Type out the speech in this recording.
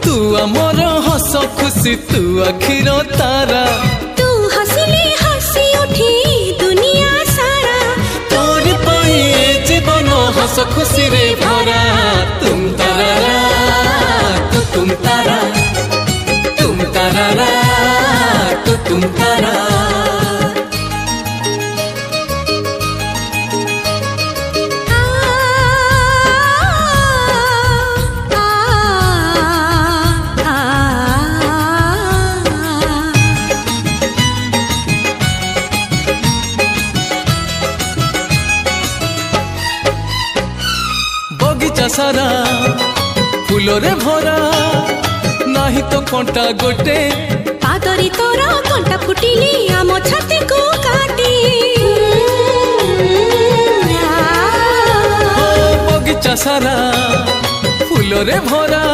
तू आमर हस खुशी तू आखिर तारा तू हसिले हसी उठी दुनिया सारा तोर पाई जीवन हस खुशी रे भरा तुम तारा तुम तारा तुम तारा तुम तारा बगीचा सारा फूलरे भरा नाही तो कंटा गोटे पादरी तोरा कंटा फुटिली आम छाती को काटी बगीचा सारा फूलरे भरा